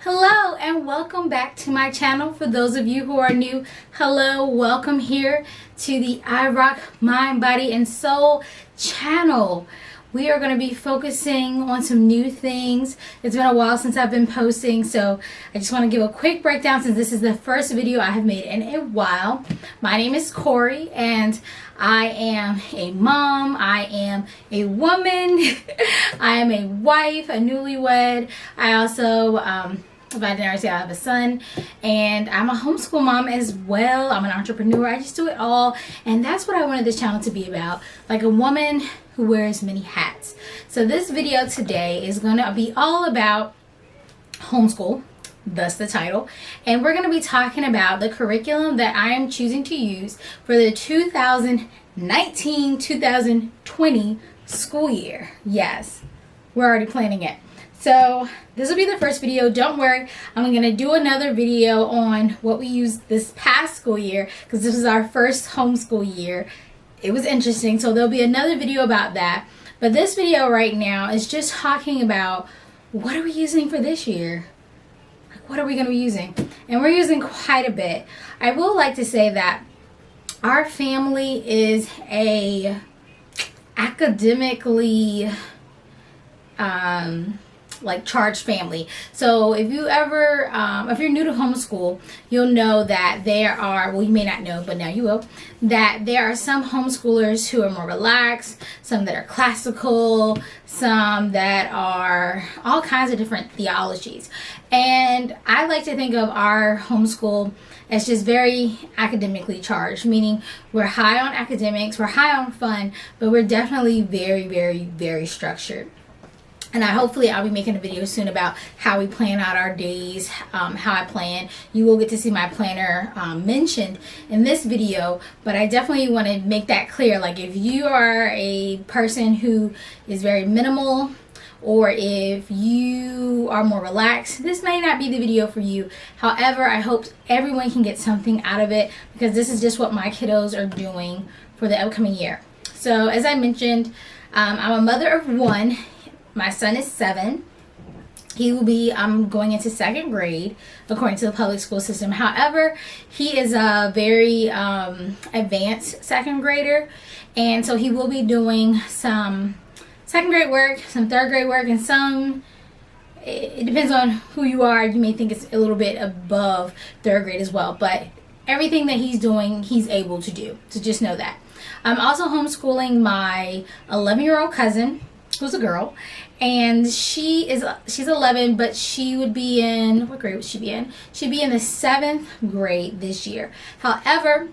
Hello and welcome back to my channel. For those of you who are new, hello, welcome here to the I Rock Mind, Body, and Soul channel. We are going to be focusing on some new things. It's been a while since I've been posting, so I just want to give a quick breakdown since this is the first video I have made in a while. My name is Corey and I am a mom, I am a woman, I am a wife, a newlywed. I also, if I didn't already say, I have a son, and I'm a homeschool mom as well. I'm an entrepreneur. I just do it all, and that's what I wanted this channel to be about, like a woman who wears many hats. So this video today is going to be all about homeschool, thus the title, and we're going to be talking about the curriculum that I am choosing to use for the 2019-2020 school year. Yes, we're already planning it. So this will be the first video. Don't worry, I'm going to do another video on what we used this past school year because this was our first homeschool year. It was interesting, so there'll be another video about that. But this video right now is just talking about what are we using for this year? What are we going to be using? And we're using quite a bit. I will like to say that our family is a academically like charged family. So if you ever if you're new to homeschool, you'll know that there are, well, you may not know, but now you will, that there are some homeschoolers who are more relaxed, some that are classical, some that are all kinds of different theologies. And I like to think of our homeschool as just very academically charged, meaning we're high on academics, we're high on fun, but we're definitely very, very, very structured. And hopefully I'll be making a video soon about how we plan out our days, how I plan. You will get to see my planner mentioned in this video, but I definitely want to make that clear. Like if you are a person who is very minimal, or if you are more relaxed, this may not be the video for you. However, I hope everyone can get something out of it because this is just what my kiddos are doing for the upcoming year. So as I mentioned, I'm a mother of one. My son is 7. He will be going into 2nd grade according to the public school system. However, he is a very advanced 2nd grader, and so he will be doing some 2nd grade work, some 3rd grade work, and some, it depends on who you are. You may think it's a little bit above 3rd grade as well, but everything that he's doing, he's able to do. So just know that. I'm also homeschooling my 11-year-old cousin, who's a girl, and she's 11, but she would be in, what grade would she be in? She'd be in the 7th grade this year. However,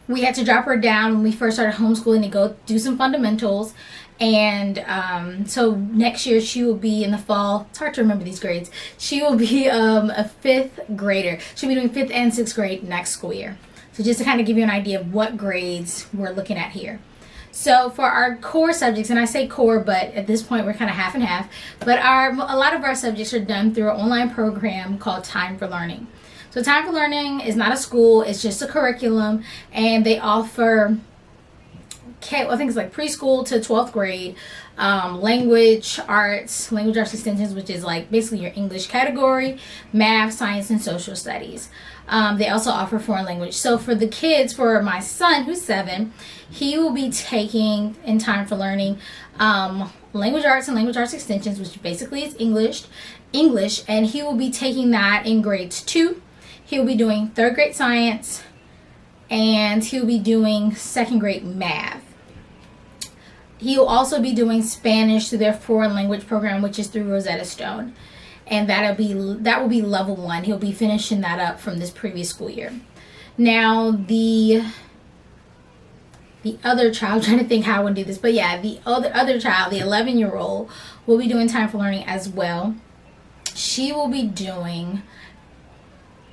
we had to drop her down when we first started homeschooling to go do some fundamentals, and so next year she will be in the fall. It's hard to remember these grades. She will be a 5th grader. She'll be doing 5th and 6th grade next school year. So just to kind of give you an idea of what grades we're looking at here. So for our core subjects, and I say core, but at this point we're kind of half and half, but a lot of our subjects are done through an online program called Time for Learning. So Time for Learning is not a school, it's just a curriculum, and they offer, I think it's like preschool to 12th grade, language arts extensions, which is like basically your English category, math, science, and social studies. They also offer foreign language. So for the kids, for my son who's 7, he will be taking in Time for Learning language arts and language arts extensions, which basically is English, and he will be taking that in grades 2. He'll be doing 3rd grade science, and he'll be doing 2nd grade math. He'll also be doing Spanish through their foreign language program, which is through Rosetta Stone. And that will be level 1. He'll be finishing that up from this previous school year. Now the other child, I'm trying to think how I would do this, but yeah, the other child, the 11-year-old, will be doing Time for Learning as well. She will be doing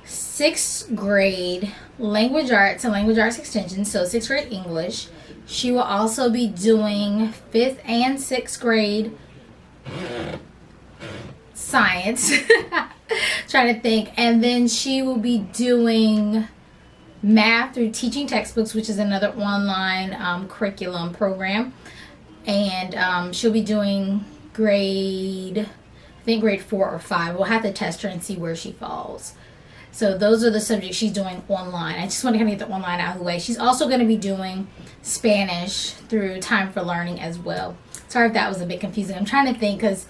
6th grade language arts and language arts extensions, so 6th grade English. She will also be doing 5th and 6th grade science. Trying to think. And then she will be doing math through Teaching Textbooks, which is another online curriculum program. And she'll be doing grade I think grade 4 or 5. We'll have to test her and see where she falls. So those are the subjects she's doing online. I just want to kind of get the online out of the way. She's also going to be doing Spanish through Time for Learning as well. Sorry if that was a bit confusing. I'm trying to think because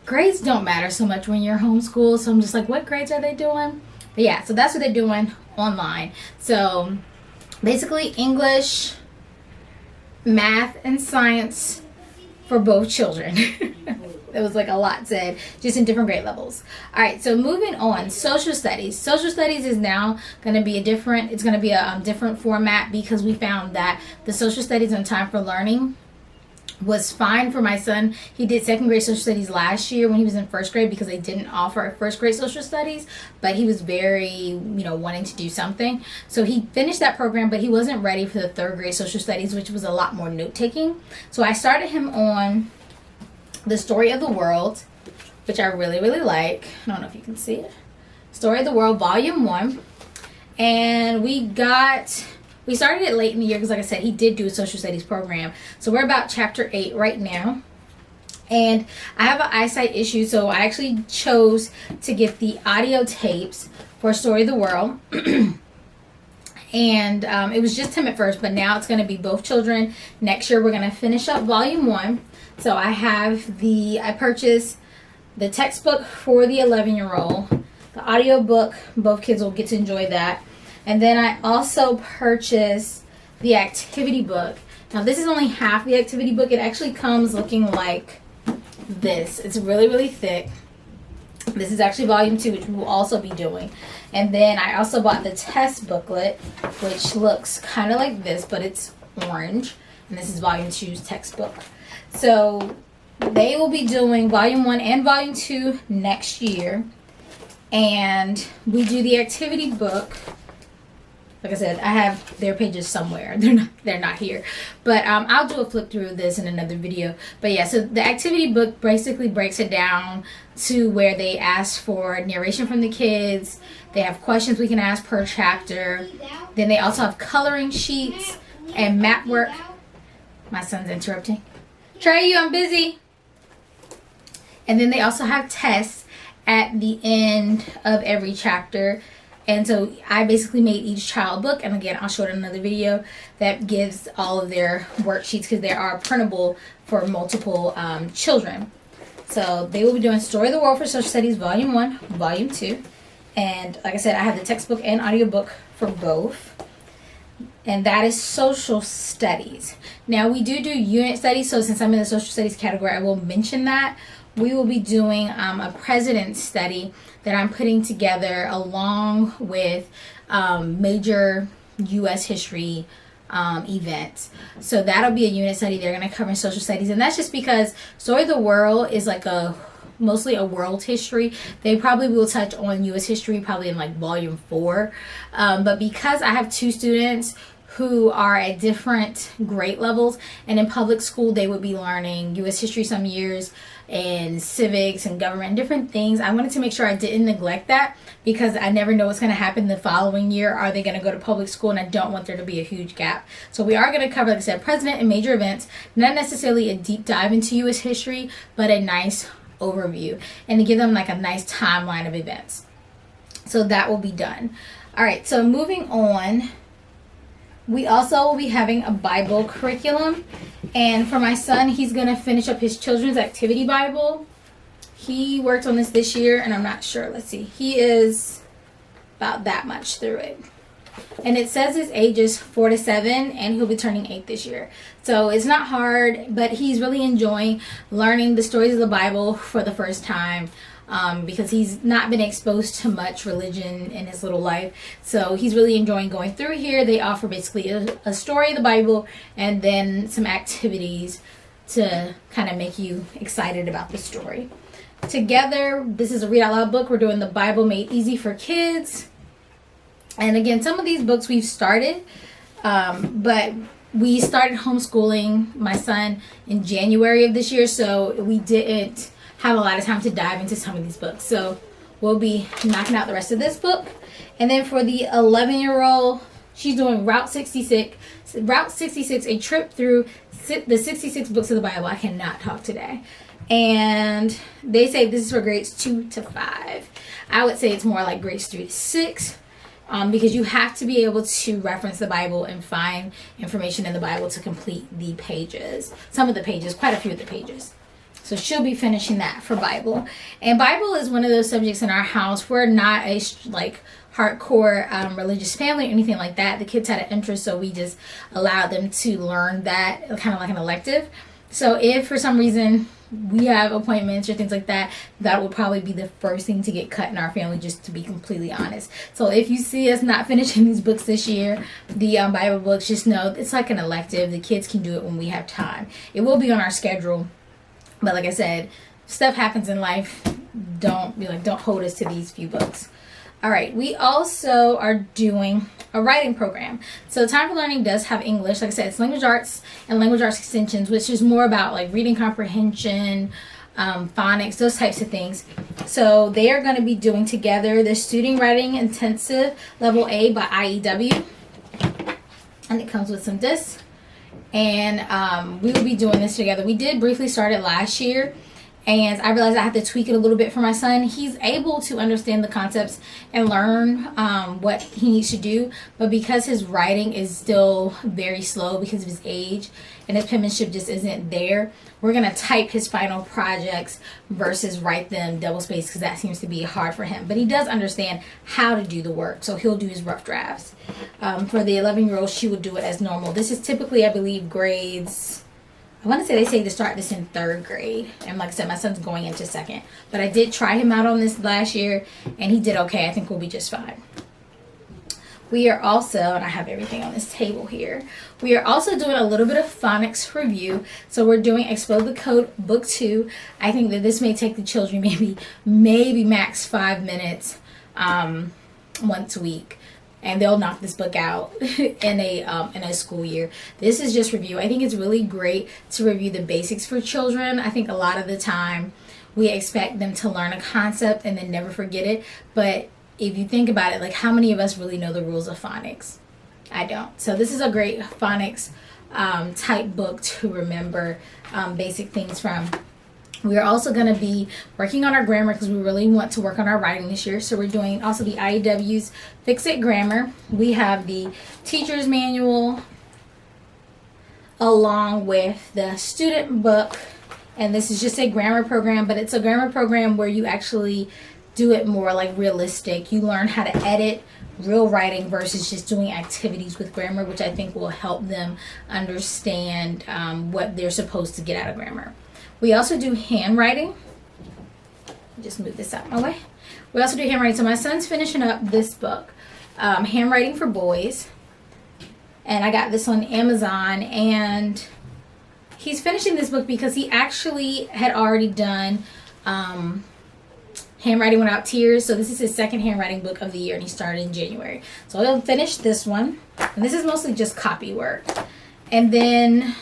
grades don't matter so much when you're homeschooled. So I'm just like, what grades are they doing? But yeah, so that's what they're doing online. So basically English, math, and science for both children. It was like a lot said, just in different grade levels. All right, so moving on, social studies. Social studies is now going to be a different format because we found that the social studies on Time for Learning was fine for my son. He did second grade social studies last year when he was in first grade because they didn't offer first grade social studies, but he was very, wanting to do something. So he finished that program, but he wasn't ready for the third grade social studies, which was a lot more note taking. So I started him on The Story of the World, which I really, really like. I don't know if you can see it. Story of the World, Volume 1. And we started it late in the year because, like I said, he did do a social studies program. So we're about chapter 8 right now. And I have an eyesight issue, so I actually chose to get the audio tapes for Story of the World. And it was just him at first, but now it's going to be both children. Next year, we're going to finish up Volume 1. So I purchased the textbook for the 11-year-old, the audio book. Both kids will get to enjoy that. And then I also purchased the activity book. Now, this is only half the activity book. It actually comes looking like this. It's really, really thick. This is actually Volume 2, which we will also be doing. And then I also bought the test booklet, which looks kind of like this, but it's orange. And this is Volume 2's textbook. So they will be doing Volume 1 and Volume 2 next year. And we do the activity book. Like I said, I have their pages somewhere. They're not here. But I'll do a flip through of this in another video. But yeah, so the activity book basically breaks it down to where they ask for narration from the kids. They have questions we can ask per chapter. Then they also have coloring sheets and map work. My son's interrupting. Trey, I'm busy. And then they also have tests at the end of every chapter. And so I basically made each child book, and again, I'll show it in another video, that gives all of their worksheets because they are printable for multiple children. So they will be doing Story of the World for Social Studies, Volume 1, Volume 2. And like I said, I have the textbook and audiobook for both. And that is social studies. Now, we do unit studies, so since I'm in the social studies category, I will mention that. We will be doing a president's study that I'm putting together along with major U.S. history events. So that'll be a unit study they're going to cover in social studies. And that's just because Story of the World is like mostly a world history. They probably will touch on U.S. history probably in like Volume 4. But because I have two students who are at different grade levels, and in public school they would be learning U.S. history some years and civics and government and different things, I wanted to make sure I didn't neglect that because I never know what's going to happen the following year. Are they going to go to public school? And I don't want there to be a huge gap. So we are going to cover, like I said, president and major events, not necessarily a deep dive into U.S. history, but a nice overview and to give them like a nice timeline of events. So that will be done. All right, so moving on, we also will be having a Bible curriculum. And for my son, he's going to finish up his children's activity Bible. He worked on this year, and I'm not sure. Let's see. He is about that much through it. And it says his age is 4 to 7, and he'll be turning 8 this year. So it's not hard, but he's really enjoying learning the stories of the Bible for the first time. Because he's not been exposed to much religion in his little life. So he's really enjoying going through here. They offer basically a story of the Bible and then some activities to kind of make you excited about the story. Together, this is a read out loud book. We're doing the Bible Made Easy for Kids. And again, some of these books we've started, but we started homeschooling my son in January of this year, so we didn't have a lot of time to dive into some of these books. So we'll be knocking out the rest of this book. And then for the 11-year-old, she's doing Route 66, a trip through the 66 books of the Bible. I cannot talk today. And they say this is for grades 2 to 5. I would say it's more like grades 3 to 6. Because you have to be able to reference the Bible and find information in the Bible to complete the pages. Some of the pages, quite a few of the pages. So she'll be finishing that for Bible. And Bible is one of those subjects in our house. We're not a hardcore religious family or anything like that. The kids had an interest, so we just allowed them to learn that, kind of like an elective. So if for some reason we have appointments or things like that, that will probably be the first thing to get cut in our family, just to be completely honest. So if you see us not finishing these books this year, the Bible books, just know it's like an elective. The kids can do it when we have time. It will be on our schedule, but like I said, stuff happens in life. Don't hold us to these few books. All right, we also are doing a writing program. So Time for Learning does have English. Like I said, it's language arts and language arts extensions, which is more about like reading comprehension, phonics, those types of things. So they are going to be doing together the Student Writing Intensive Level A by IEW. And it comes with some discs. And we will be doing this together. We did briefly start it last year. And I realized I have to tweak it a little bit for my son. He's able to understand the concepts and learn what he needs to do. But because his writing is still very slow because of his age and his penmanship just isn't there, we're going to type his final projects versus write them double-spaced because that seems to be hard for him. But he does understand how to do the work, so he'll do his rough drafts. For the 11-year-old, she would do it as normal. This is typically, I believe, grades... I want to say they say to start this in 3rd grade. And like I said, my son's going into 2nd. But I did try him out on this last year, and he did okay. I think we'll be just fine. We are also, and I have everything on this table here, we are also doing a little bit of phonics review. So we're doing Explode the Code Book 2. I think that this may take the children maybe max 5 minutes once a week. And they'll knock this book out in a school year. This is just review. I think it's really great to review the basics for children. I think a lot of the time we expect them to learn a concept and then never forget it. But if you think about it, like how many of us really know the rules of phonics? I don't. So this is a great phonics type book to remember basic things from. We are also going to be working on our grammar because we really want to work on our writing this year. So we're doing also the IEW's Fix It Grammar. We have the teacher's manual along with the student book. And this is just a grammar program, but it's a grammar program where you actually do it more like realistic. You learn how to edit real writing versus just doing activities with grammar, which I think will help them understand what they're supposed to get out of grammar. We also do handwriting. Just move this out my way. We also do handwriting. So my son's finishing up this book, Handwriting for Boys. And I got this on Amazon. And he's finishing this book because he actually had already done Handwriting Without Tears. So this is his 2nd handwriting book of the year. And he started in January. So he'll finish this one. And this is mostly just copy work. And then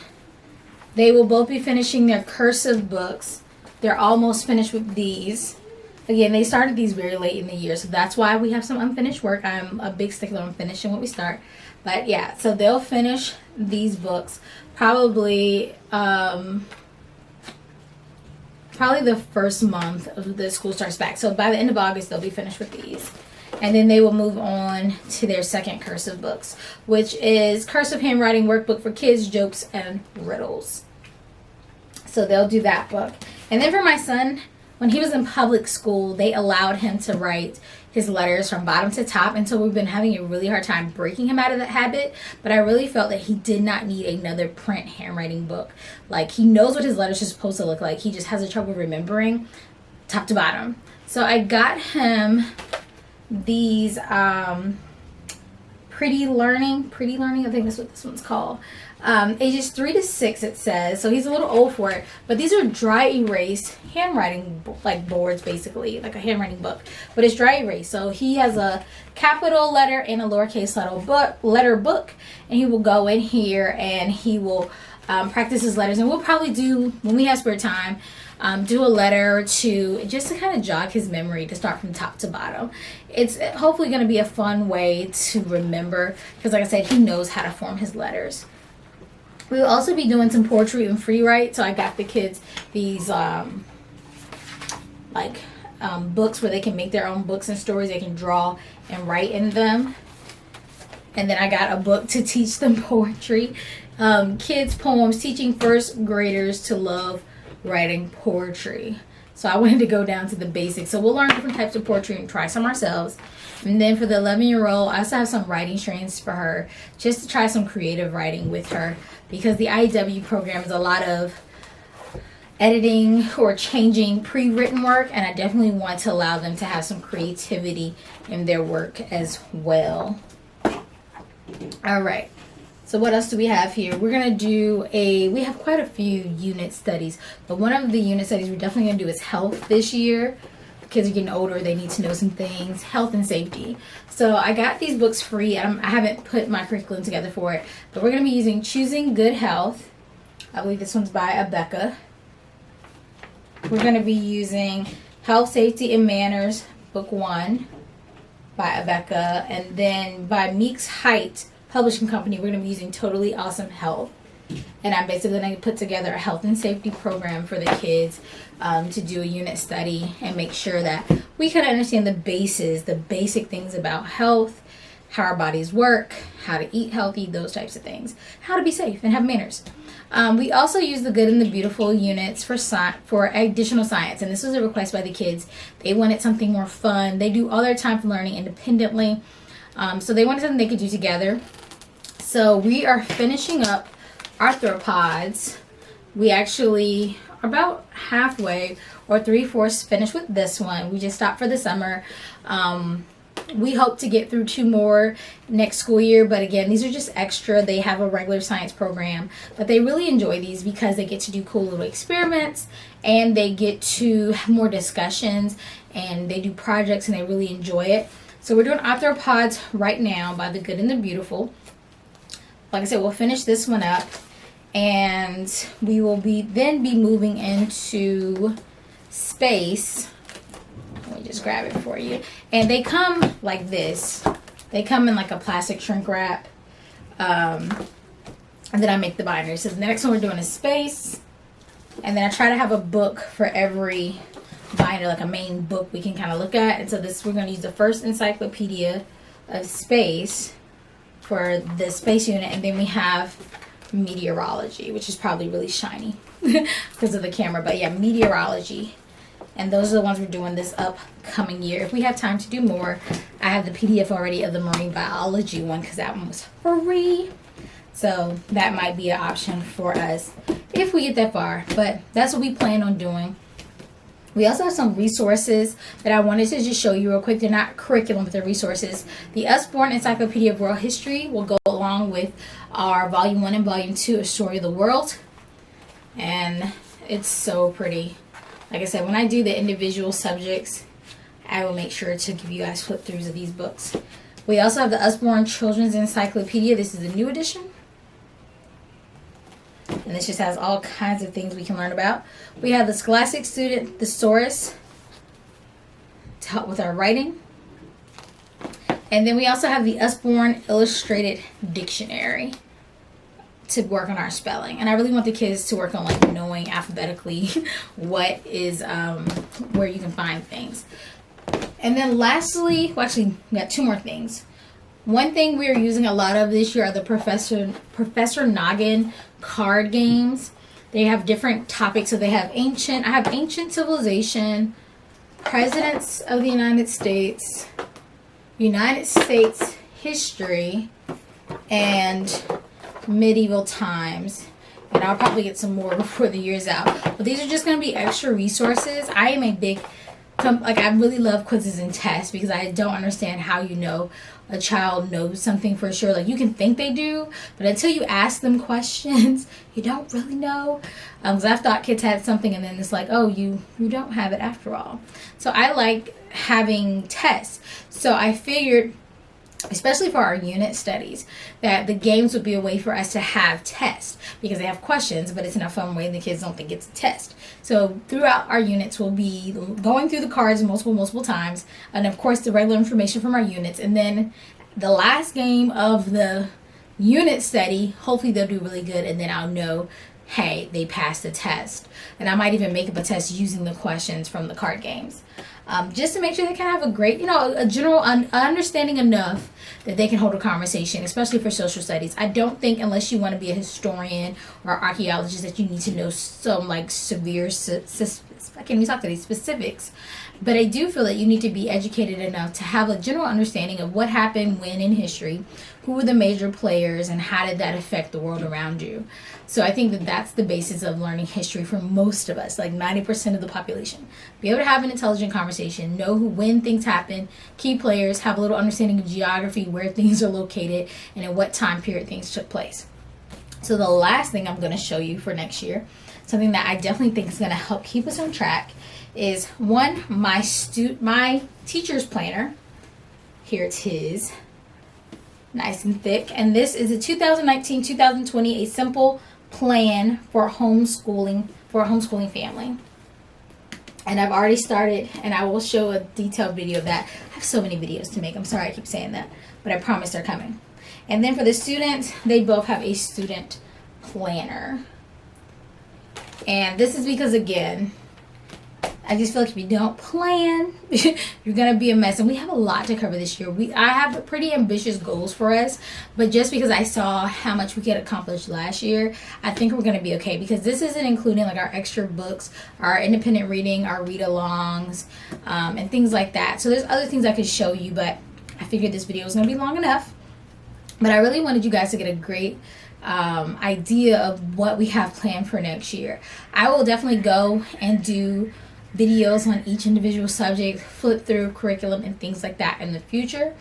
they will both be finishing their cursive books. They're almost finished with these. Again, they started these very late in the year, so that's why we have some unfinished work. I'm a big stickler on finishing what we start. But yeah, so they'll finish these books probably the first month of the school starts back. So by the end of August, they'll be finished with these. And then they will move on to their 2nd cursive books, which is Cursive Handwriting Workbook for Kids, Jokes, and Riddles. So they'll do that book. And then for my son, when he was in public school, they allowed him to write his letters from bottom to top. And so we've been having a really hard time breaking him out of that habit. But I really felt that he did not need another print handwriting book. Like, he knows what his letters are supposed to look like. He just has a trouble remembering top to bottom. So I got him these Pretty Learning, I think that's what this one's called. Ages 3 to 6, it says. So he's a little old for it. But these are dry erase handwriting boards, basically, like a handwriting book. But it's dry erase. So he has a capital letter and a lowercase letter book. And he will go in here and he will practice his letters. And we'll probably do, when we have spare time, do a letter or two just to kind of jog his memory to start from top to bottom. It's hopefully going to be a fun way to remember because, like I said, he knows how to form his letters. We will also be doing some poetry and free write. So I got the kids these books where they can make their own books and stories. They can draw and write in them. And then I got a book to teach them poetry. Kids poems, teaching first graders to love writing poetry. So I wanted to go down to the basics. So we'll learn different types of poetry and try some ourselves. And then for the 11-year-old, I also have some writing strains for her, just to try some creative writing with her, because the IEW program is a lot of editing or changing pre-written work, and I definitely want to allow them to have some creativity in their work as well. All right. So what else do we have here? We're going to do we have quite a few unit studies, but one of the unit studies we're definitely going to do is health this year. Kids are getting older, they need to know some things, health and safety. So I got these books free. I haven't put my curriculum together for it, but we're going to be using Choosing Good Health. I believe this one's by Abeka. We're going to be using Health, Safety, and Manners, Book 1 by Abeka, and then by Meeks Height Publishing Company, we're going to be using Totally Awesome Health. And I'm basically going to put together a health and safety program for the kids to do a unit study and make sure that we can understand the basic things about health, how our bodies work, how to eat healthy, those types of things, how to be safe and have manners. We also use the Good and the Beautiful units for additional science, and this was a request by the kids. They wanted something more fun. They do all their time for learning independently, so they wanted something they could do together. So we are finishing up arthropods. We actually are about halfway or 3/4 finished with this one. We just stopped for the summer. We hope to get through 2 more next school year, but again, these are just extra. They have a regular science program, but they really enjoy these because they get to do cool little experiments, and they get to have more discussions, and they do projects, and they really enjoy it. So we're doing arthropods right now by the Good and the Beautiful. Like I said, we'll finish this one up, and we will then be moving into space. Let me just grab it for you. And they come like this. They come in like a plastic shrink wrap. And then I make the binders. So the next one we're doing is space. And then I try to have a book for every binder, like a main book we can kind of look at. And so we're going to use the first encyclopedia of space for the space unit. And then we have meteorology, which is probably really shiny because of the camera. But yeah, meteorology. And those are the ones we're doing this upcoming year. If we have time to do more, I have the PDF already of the marine biology one because that one was free. So that might be an option for us if we get that far. But that's what we plan on doing. We also have some resources that I wanted to just show you real quick. They're not curriculum, but they're resources. The Usborne Encyclopedia of World History will go along with our Volume 1 and Volume 2 of Story of the World. And it's so pretty. Like I said, when I do the individual subjects, I will make sure to give you guys flip-throughs of these books. We also have the Usborne Children's Encyclopedia. This is the new edition. And this just has all kinds of things we can learn about. We have the Scholastic Student Thesaurus to help with our writing. And then we also have the Usborne Illustrated Dictionary to work on our spelling. And I really want the kids to work on like knowing alphabetically what is where you can find things. And then lastly, well, actually we got 2 more things. One thing we are using a lot of this year are the Professor Noggin card games. They have different topics. So I have ancient civilization, presidents of the United States history, and medieval times. And I'll probably get some more before the year's out. But these are just going to be extra resources. I am a big, I really love quizzes and tests because I don't understand how you know a child knows something for sure. Like, you can think they do, but until you ask them questions, you don't really know. Because I've thought kids had something and then it's like, oh, you don't have it after all. So I like having tests. So I figured, especially for our unit studies, that the games would be a way for us to have tests because they have questions, but it's in a fun way and the kids don't think it's a test. So throughout our units, we'll be going through the cards multiple times, and of course the regular information from our units, and then the last game of the unit study, hopefully they'll do really good, and then I'll know, hey, they passed the test. And I might even make up a test using the questions from the card games. Just to make sure they can have a great, a general understanding enough that they can hold a conversation, especially for social studies. I don't think, unless you want to be a historian or archaeologist, that you need to know some like severe, I can't even talk to these specifics. But I do feel that you need to be educated enough to have a general understanding of what happened when in history, who were the major players, and how did that affect the world around you. So I think that that's the basis of learning history for most of us, like 90% of the population. Be able to have an intelligent conversation, know when things happen, key players, have a little understanding of geography, where things are located, and in what time period things took place. So the last thing I'm going to show you for next year, something that I definitely think is going to help keep us on track, is my teacher's planner. Here it is, nice and thick, and this is a 2019-2020 a simple plan for homeschooling, for a homeschooling family. And I've already started, and I will show a detailed video of that. I have so many videos to make. I'm sorry I keep saying that, but I promise they're coming. And then for the students, they both have a student planner. And this is because, again, I just feel like if you don't plan, you're going to be a mess. And we have a lot to cover this year. I have pretty ambitious goals for us. But just because I saw how much we could accomplish last year, I think we're going to be okay. Because this isn't including like our extra books, our independent reading, our read-alongs, and things like that. So there's other things I could show you. But I figured this video was going to be long enough. But I really wanted you guys to get a great idea of what we have planned for next year. I will definitely go and do videos on each individual subject, flip through curriculum and things like that in the future.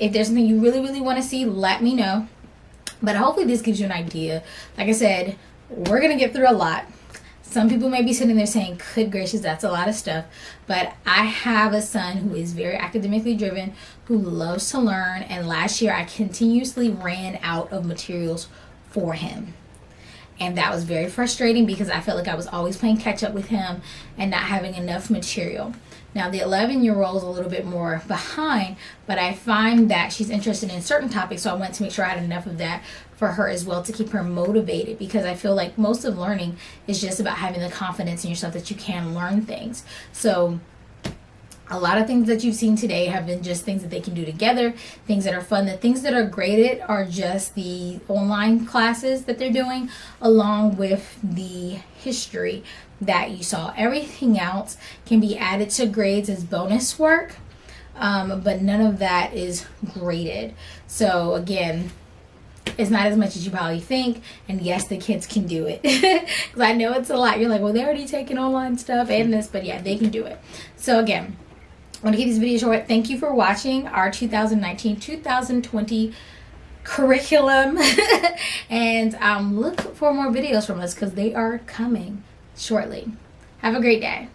If there's something you really, really want to see, let me know. But hopefully this gives you an idea. Like I said, we're going to get through a lot. Some people may be sitting there saying, good gracious, that's a lot of stuff. But I have a son who is very academically driven, who loves to learn. And last year I continuously ran out of materials for him. And that was very frustrating because I felt like I was always playing catch up with him and not having enough material. Now the 11-year-old is a little bit more behind, but I find that she's interested in certain topics, so I wanted to make sure I had enough of that for her as well to keep her motivated, because I feel like most of learning is just about having the confidence in yourself that you can learn things. So a lot of things that you've seen today have been just things that they can do together, things that are fun. The things that are graded are just the online classes that they're doing, along with the history that you saw. Everything else can be added to grades as bonus work, but none of that is graded. So again, it's not as much as you probably think, and yes, the kids can do it. Because I know it's a lot. You're like, well, they're already taking online stuff and this, but yeah, they can do it. So again, I want to keep this video short. Thank you for watching our 2019-2020 curriculum. And look for more videos from us because they are coming shortly. Have a great day.